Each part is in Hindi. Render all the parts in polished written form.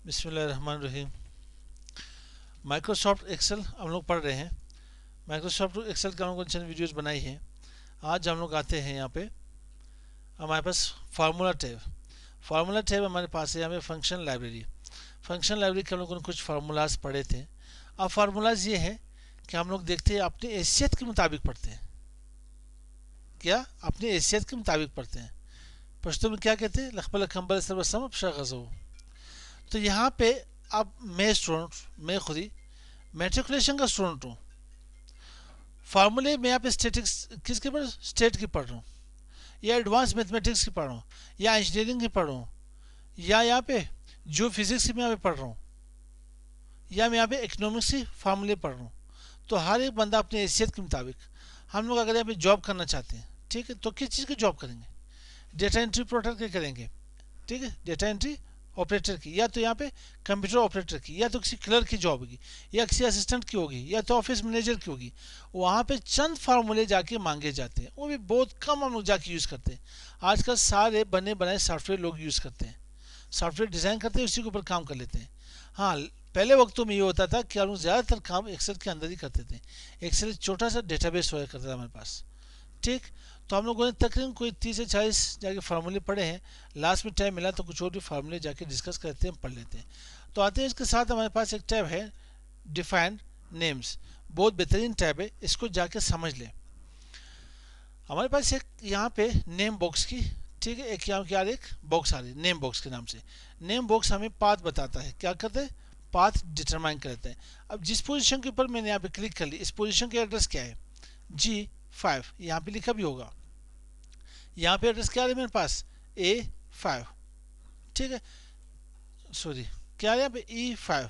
बिस्मिल्लाहिर्रहमानिर्रहीम। माइक्रोसॉफ्ट एक्सेल हम लोग पढ़ रहे हैं। माइक्रोसॉफ्ट एक्सेल का हम लोग चंद वीडियोस बनाई हैं। आज हम लोग आते हैं यहाँ पे हमारे पास फार्मूला टैब हमारे पास है। यहाँ पे फंक्शन लाइब्रेरी के हम लोगों ने कुछ फार्मूलाज पढ़े थे। अब फार्मूलाज ये हैं कि हम लोग देखते हैं अपनी हैसियत के मुताबिक पढ़ते हैं। क्या अपनी हैसियत के मुताबिक पढ़ते हैं? पश्तो में क्या कहते हैं? लखबल खम्बल सर्वसम शगज़ो। तो यहाँ पे अब मैं खुद ही मैट्रिकुलेशन का स्टूडेंट हूँ। फार्मूले में यहाँ पे स्टेटिक्स किसके पढ़ स्टेट की पढ़ रहा हूँ, या एडवांस मैथमेटिक्स की पढ़ रहा हूँ, या इंजीनियरिंग की पढ़ रहा हूँ, या यहाँ पे जो फिजिक्स की मैं यहाँ पे पढ़ रहा हूँ, या मैं यहाँ पे इकोनॉमिक्स की फार्मूले पढ़ रहा हूँ। तो हर एक बंदा अपनी हैसियत के मुताबिक हम लोग अगर यहाँ पे जॉब करना चाहते हैं, ठीक है, तो किस चीज़ की जॉब करेंगे? डेटा एंट्री ऑपरेटर की करेंगे, ठीक है, डेटा एंट्री ऑपरेटर की, या तो यहाँ पे कंप्यूटर ऑपरेटर की, या तो किसी क्लर्क की जॉब होगी, या किसी असिस्टेंट की होगी, या तो ऑफिस मैनेजर की होगी। वहाँ पे चंद फार्मूले जाके मांगे जाते हैं, वो भी बहुत कम हम लोग जाके यूज़ करते हैं। आजकल सारे बने बनाए सॉफ्टवेयर लोग यूज़ करते हैं, सॉफ्टवेयर डिज़ाइन करते हैं, उसी के ऊपर काम कर लेते हैं। हाँ, पहले वक्तों में ये होता था कि हम लोग ज़्यादातर काम एक्सेल के अंदर ही करते थे। एक्सेल छोटा सा डेटाबेस हुआ करता था हमारे पास, ठीक। तो हम लोगों ने तकरीबन कोई 30 से 40 जाके फार्मूले पढ़े हैं। लास्ट में टाइम मिला तो कुछ और भी फार्मूले जाके डिस्कस करते हैं, पढ़ लेते हैं। तो आते हैं इसके साथ हमारे पास एक टैब है डिफाइंड नेम्स। बहुत बेहतरीन टैब है, इसको जाके समझ लें। हमारे पास एक यहाँ पे नेम बॉक्स की, ठीक है, एक यहाँ की एक बॉक्स आ रही है नेम बॉक्स के नाम से। नेम बॉक्स हमें पाथ बताता है, क्या करते हैं? पाथ डिटरमाइन करते हैं। अब जिस पोजीशन के ऊपर मैंने यहाँ पे क्लिक कर ली, इस पोजीशन का एड्रेस क्या है? G5, यहाँ पे लिखा भी होगा। यहाँ पे एड्रेस क्या है मेरे पास? A5, ठीक है, सॉरी क्या है यहाँ पे? E5,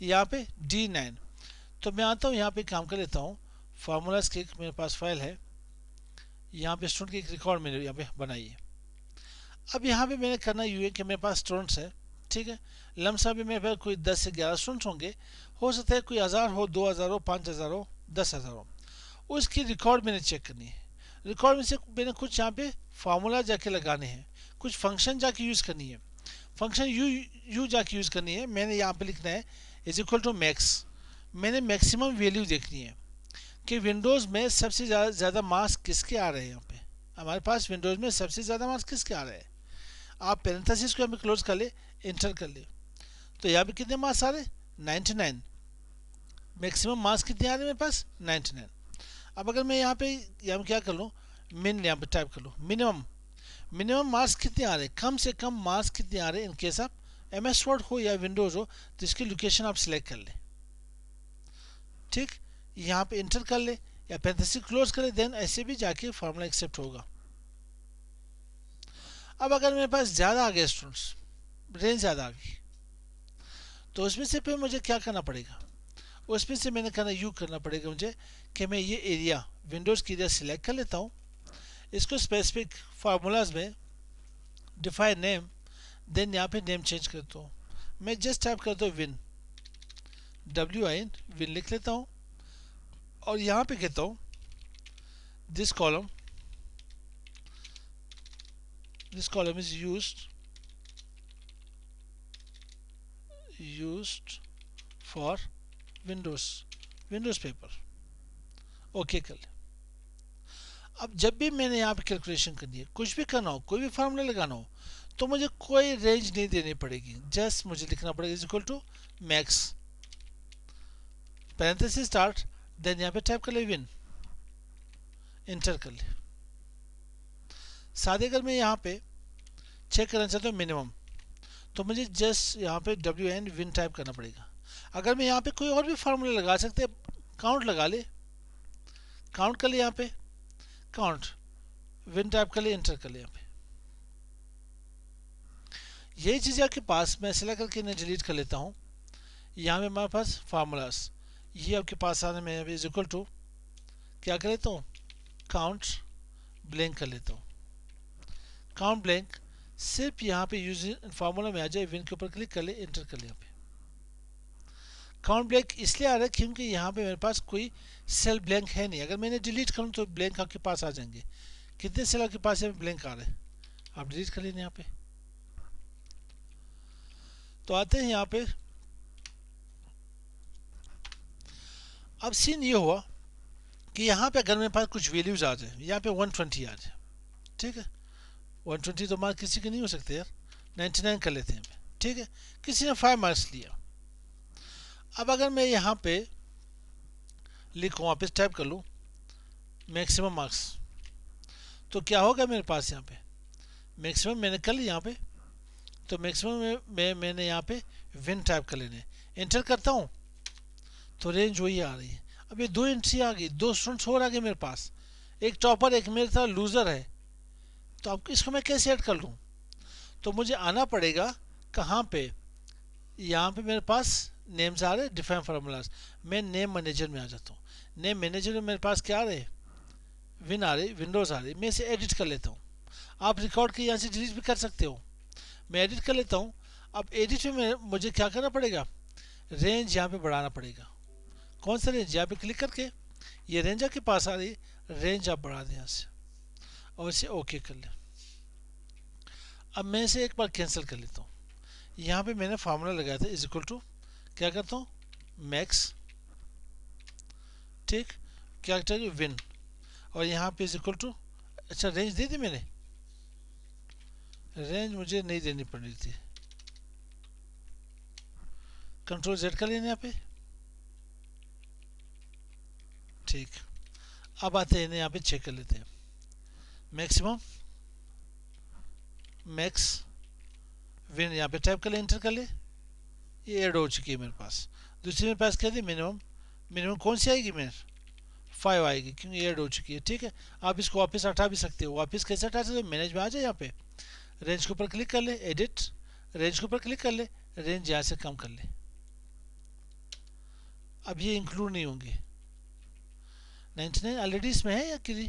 यहाँ पे D9। तो मैं आता हूँ यहाँ पे काम कर लेता हूँ। फार्मूलाज की मेरे पास फाइल है, यहाँ पे स्टूडेंट की एक रिकॉर्ड मैंने यहाँ पे बनाई है। अब यहाँ पे मैंने करना यूँ है कि मेरे पास स्टूडेंट्स है, ठीक है, लमसम भी मेरे पास कोई 10 से 11 स्टूडेंट्स होंगे। हो सकता है कोई 1000 हो, 2000 हो, 5000 हो, 10,000 हो। उसकी रिकॉर्ड मैंने चेक करनी है। रिकॉर्ड में से मैंने कुछ यहाँ पे फार्मूला जाके लगाने हैं, कुछ फंक्शन जाके यूज़ करनी है। फंक्शन यू जाके यूज़ करनी है। मैंने यहाँ पे लिखना है इज इक्वल टू मैक्स। मैंने मैक्सिमम वैल्यू देखनी है कि विंडोज़ में सबसे ज़्यादा मार्क्स किसके आ रहे हैं। यहाँ पे हमारे पास विंडोज़ में सबसे ज़्यादा मार्क्स किसके आ रहे हैं? आप पेरेंथेसिस को यहाँ पे क्लोज कर ले, इंटर कर ले, तो यहाँ पे कितने मार्क्स आ रहे हैं? 99। मैक्सिमम मार्क्स कितने आ रहे हैं मेरे पास? 99। अब अगर मैं यहाँ पे क्या कर लूँ, मिन यहाँ पे टाइप कर लूँ, मिनिमम मार्क्स कितने आ रहे हैं, कम से कम मार्क्स कितने आ रहे हैं। इन केस आप MS वर्ड हो या विंडोज़ हो तो इसकी लोकेशन आप सिलेक्ट कर लें, ठीक, यहाँ पे इंटर कर ले या पैरेंथेसिस क्लोज कर ले, देन ऐसे भी जाके फार्मूला एक्सेप्ट होगा। अब अगर मेरे पास ज़्यादा आ गए स्टूडेंट्स, रेंज ज़्यादा आ गई, तो उसमें से फिर मुझे क्या करना पड़ेगा? उसमें से मैंने करना पड़ेगा मुझे कि मैं ये एरिया विंडोज़ की एरिया सिलेक्ट कर लेता हूँ। इसको स्पेसिफिक फार्मूलाज में डिफाइन नेम, देन यहाँ पे नेम चेंज करता हूँ। मैं जस्ट टाइप करता हूँ विन, WIN, विन लिख लेता हूँ, और यहाँ पे कहता हूँ this column is used for Windows paper. Okay कर ले। अब जब भी मैंने यहाँ पे कैलकुलेशन करनी है, कुछ भी करना हो, कोई भी फार्मूला लगाना हो, तो मुझे कोई रेंज नहीं देनी पड़ेगी, जस्ट मुझे लिखना पड़ेगा is equal to max, parenthesis start, then यहाँ पे टाइप कर ले विन, इंटर कर ले। साथ ही अगर मैं यहाँ पे चेक करना चाहता हूँ मिनिमम, तो मुझे जस्ट यहाँ पे WIN विन टाइप करना पड़ेगा। अगर मैं यहाँ पे कोई और भी फार्मूला लगा सकते, काउंट लगा ले, काउंट कर ले, यहाँ पे काउंट, विन टाइप कर ले, इंटर कर ले। यहाँ पे यही चीज़ आपके पास, मैं सिलेक्ट करके इन्हें डिलीट कर लेता हूँ। यहाँ पे हमारे पास फार्मूलाज ये आपके पास आने में इज इक्वल टू क्या कर लेता हूँ, काउंट ब्लैंक कर लेता हूँ। काउंट ब्लैंक सिर्फ यहाँ पे यूज फार्मूला में आ जाए, विन के ऊपर क्लिक कर ले, इंटर कर ले। यहाँ पे काउंट ब्लैंक इसलिए आ रहा है क्योंकि यहाँ पे मेरे पास कोई सेल ब्लैंक है नहीं। अगर मैंने डिलीट करूँ तो ब्लैंक आपके पास आ जाएंगे। कितने सेल आपके पास है ब्लैंक आ रहे हैं, आप डिलीट कर लेना यहाँ पे। तो आते हैं यहाँ पे। अब सीन ये हुआ कि यहाँ पे अगर मेरे पास कुछ वैल्यूज आ जाए, यहाँ पे 120 आ जाए, ठीक है, 120 तो मार्क्स किसी के नहीं हो सकते यार, 99 कर लेते हैं, ठीक है, किसी ने 5 मार्क्स लिया। अब अगर मैं यहाँ पे लिखूँ, वापस टाइप कर लूँ मैक्सिमम मार्क्स, तो क्या होगा मेरे पास यहाँ पे मैक्सिमम मैंने कर लिया यहाँ पे, तो मैक्सिमम में मैंने यहाँ पे विन टाइप कर लेने, एंटर करता हूँ तो रेंज वही आ रही है। अब ये 2 एंट्री आ गई, 2 स्टूडेंट्स और आ गए मेरे पास, एक टॉपर एक मेरे साथ लूज़र है। तो अब इसको मैं कैसे ऐड कर लूँ? तो मुझे आना पड़ेगा कहाँ पे, यहाँ पे मेरे पास नेम्स आ रहे हैं, डिफाइन फार्मूलाज, मैं नेम मैनेजर में आ जाता हूँ। नेम मैनेजर में मेरे पास क्या आ रहे हैं, विन आ रही, विंडोज़ आ रही, मैं इसे एडिट कर लेता हूँ। आप रिकॉर्ड के यहाँ से डिलीट भी कर सकते हो, मैं एडिट कर लेता हूँ। अब एडिट में मुझे क्या करना पड़ेगा, रेंज यहाँ पे बढ़ाना पड़ेगा। कौन सा रेंज, यहाँ पे क्लिक करके ये रेंज आपके पास आ रही, रेंज आप बढ़ा दें यहाँ से और इसे ओके कर लें। अब मैं इसे एक बार कैंसिल कर लेता हूँ। यहाँ पे मैंने फार्मूला लगाया था इज इक्वल टू, क्या करता हूँ मैक्स, ठीक, क्या चाहिए विन, और यहाँ पे इज इक्वल टू, अच्छा रेंज दे दी मैंने, रेंज मुझे नहीं देनी पड़ रही थी, कंट्रोल जेड कर लेना यहाँ पे, ठीक। अब आते हैं यहाँ पे चेक कर लेते हैं, मैक्सिमम मैक्स विन यहाँ पे टाइप कर ले, एंटर कर ले, ये ऐड हो चुकी है मेरे पास। दूसरी मेरे पास क्या थी, मिनिमम, मिनिमम कौन सी आएगी मेरे 5 आएगी क्योंकि ये ऐड हो चुकी है, ठीक है। आप इसको वापस हटा भी सकते हो, वापस कैसे हटा सकते हो, मैनेज में आ जाए, यहाँ पे रेंज के ऊपर क्लिक कर ले, एडिट, रेंज के ऊपर क्लिक कर ले, रेंज यहाँ से कम कर ले। अब ये इंक्लूड नहीं होंगे, 99 ऑलरेडी इसमें है या किसी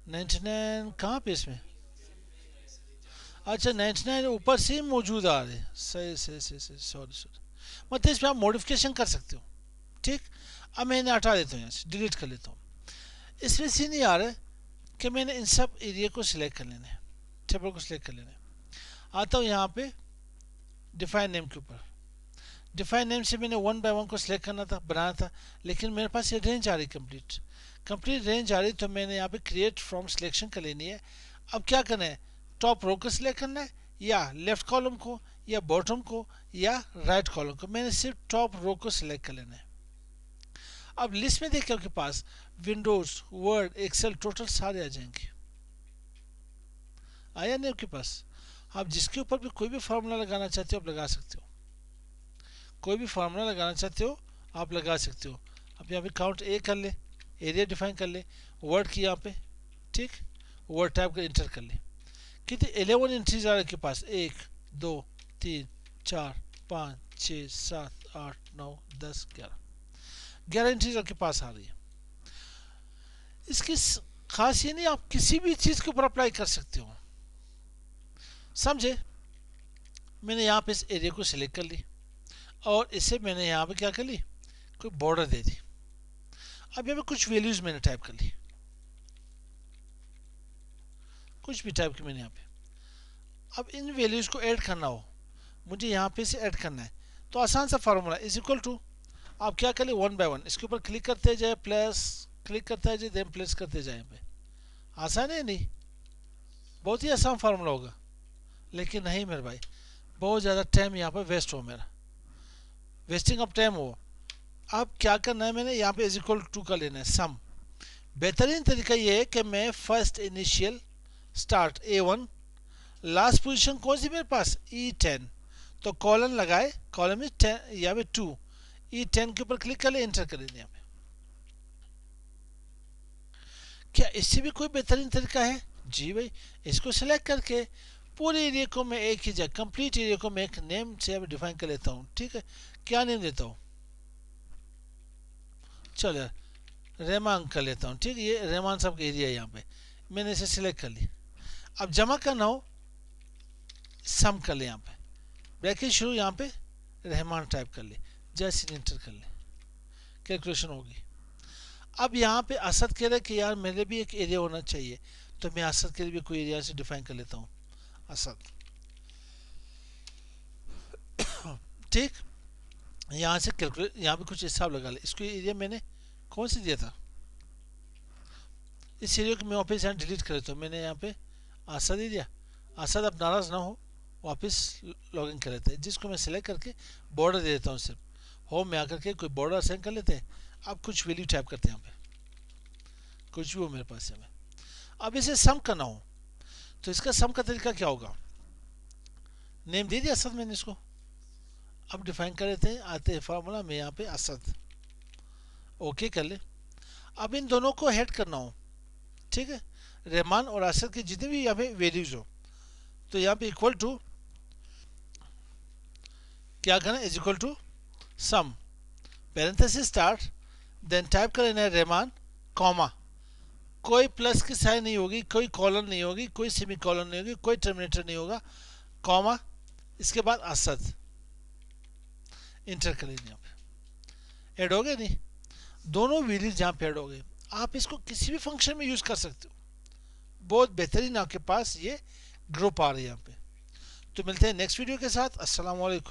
99 कहाँ पे इसमें, अच्छा 99 ऊपर से ही मौजूद आ रहे, सही सही सही सही, सॉरी सॉरी, मतलब इसमें आप मॉडिफिकेशन कर सकते हो, ठीक। अब मैं इन्हें हटा देता हूँ, यहाँ से डिलीट कर लेता हूँ। इसमें सी नहीं आ रहा है कि मैंने इन सब एरिया को सिलेक्ट कर लेना है, टेबल को सिलेक्ट कर लेना है। आता हूँ यहाँ पे डिफाइन नेम के ऊपर, डिफाइन नेम से मैंने 1 बाय 1 को सिलेक्ट करना था, बनाना था, लेकिन मेरे पास ये रेंज आ रही कंप्लीट, कंप्लीट रेंज आ रही, तो मैंने यहाँ पे क्रिएट फ्रॉम सिलेक्शन कर लेनी है। अब क्या करना है, टॉप रो को सिलेक्ट करना है, या लेफ्ट कॉलम को, या बॉटम को, या राइट कॉलम को, मैंने सिर्फ टॉप रो को सिलेक्ट कर लेना है। अब लिस्ट में देखिए आपके पास विंडोज, वर्ड, एक्सेल, टोटल सारे आ जाएंगे, आया नहीं आपके पास। आप जिसके ऊपर भी कोई भी फार्मूला लगाना चाहते हो आप लगा सकते हो, कोई भी फार्मूला लगाना चाहते हो आप लगा सकते हो। अब यहाँ पे काउंट ए कर ले, एरिया डिफाइन कर ले, वर्ड की यहाँ पे, ठीक, वर्ड टाइप कर एंटर कर ले, कितने 11 एंट्रीज आ रहे के पास, 1 2 3 4 5 6 7 8 9 10 11 एंट्रीज आपके पास आ रही है। इसकी खास ये नहीं, आप किसी भी चीज़ के ऊपर अप्लाई कर सकते हो, समझे। मैंने यहाँ पे इस एरिया को सिलेक्ट कर ली और इसे मैंने यहाँ पे क्या कर ली, कोई बॉर्डर दे दी। अब यहाँ पे कुछ वैल्यूज मैंने टाइप कर ली, कुछ भी टाइप की मैंने यहाँ पे। अब इन वैल्यूज को ऐड करना हो, मुझे यहाँ पे से ऐड करना है, तो आसान सा फार्मूला इज इक्वल टू, आप क्या कर ले 1 बाय 1 इसके ऊपर क्लिक करते जाए, प्लस क्लिक करता जाए, देन प्लस करते जाए। पे आसान है नहीं, बहुत ही आसान फार्मूला होगा, लेकिन नहीं मेरे भाई, बहुत ज़्यादा टाइम यहाँ पर वेस्ट हो, मेरा वेस्टिंग ऑफ टाइम हो। अब क्या करना है, मैंने यहाँ पे इज इक्वल टू का लेना है सम। बेहतरीन तरीका ये है कि मैं first initial start A1, last position कौन सी मेरे पास E10, तो कॉलन लगाए, कॉलम में 10 यहाँ पे 2, E10 के ऊपर क्लिक कर ले, एंटर कर लेना यहाँ पे। क्या इससे भी कोई बेहतरीन तरीका है? जी भाई, इसको सेलेक्ट करके पूरे एरिया को मैं एक ही जगह, कंप्लीट एरिया को मैं एक नेम से डिफाइन कर लेता हूँ, ठीक है। क्या नेम देता हूँ, चलो रेमान कर लेता हूँ, ठीक है, ये रेमान साहब का एरिया है, यहाँ पे मैंने इसे सिलेक्ट कर लिया। अब जमा करना हो सम कर ले, यहाँ पे ब्रैकेट शुरू, यहाँ पे रहमान टाइप कर ले, जैसे इंटर कर ले, कैलकुलेशन होगी। अब यहाँ पे असद कह रहा है कि यार मेरे भी एक एरिया होना चाहिए, तो मैं असद के लिए भी कोई एरिया से डिफाइन कर लेता हूँ, असद ठीक, यहाँ से कैलकुलेट, यहाँ पे कुछ हिसाब लगा ले। इसको एरिया मैंने कौन से दिया था, इस एरिया को मैं वापस यहाँ डिलीट कर देता हूँ। मैंने यहाँ पे आशा दे दिया। आशा अब नाराज़ ना हो, वापस लॉगिन कर लेते हैं। जिसको मैं सिलेक्ट करके बॉर्डर दे देता हूँ, सिर्फ होम में आकर के कोई बॉर्डर असाइन कर लेते हैं। अब कुछ वैल्यू टाइप करते हैं यहाँ पे, कुछ भी हो मेरे पास में। अब इसे सम करना हो तो इसका सम का तरीका क्या होगा, नेम दे दिया असद मैंने इसको। अब डिफाइन कर लेते हैं, आते हैं फार्मूला में यहाँ पे असद, ओके कर ले। अब इन दोनों को हेड करना हो, ठीक है, रहमान और असद के जितने भी यहाँ पे वैल्यूज हो, तो यहाँ पे इक्वल टू क्या करना, is equal to sum, parenthesis start, then type कर लेना है रहमान, कॉमा, कोई प्लस की साइन नहीं होगी, कोई कॉलन नहीं होगी, कोई सेमी कॉलन नहीं होगी, कोई टर्मिनेटर नहीं होगा, कॉमा, इसके बाद असद, इंटर कर लेंगे। यहाँ पे ऐड हो गए नहीं, दोनों वैल्यूज जहाँ पे ऐड हो गए। आप इसको किसी भी फंक्शन में यूज कर सकते हो, बहुत बेहतरीन आपके पास ये ग्रुप आ रही है यहाँ पे। तो मिलते हैं नेक्स्ट वीडियो के साथ। अस्सलाम वालेकुम।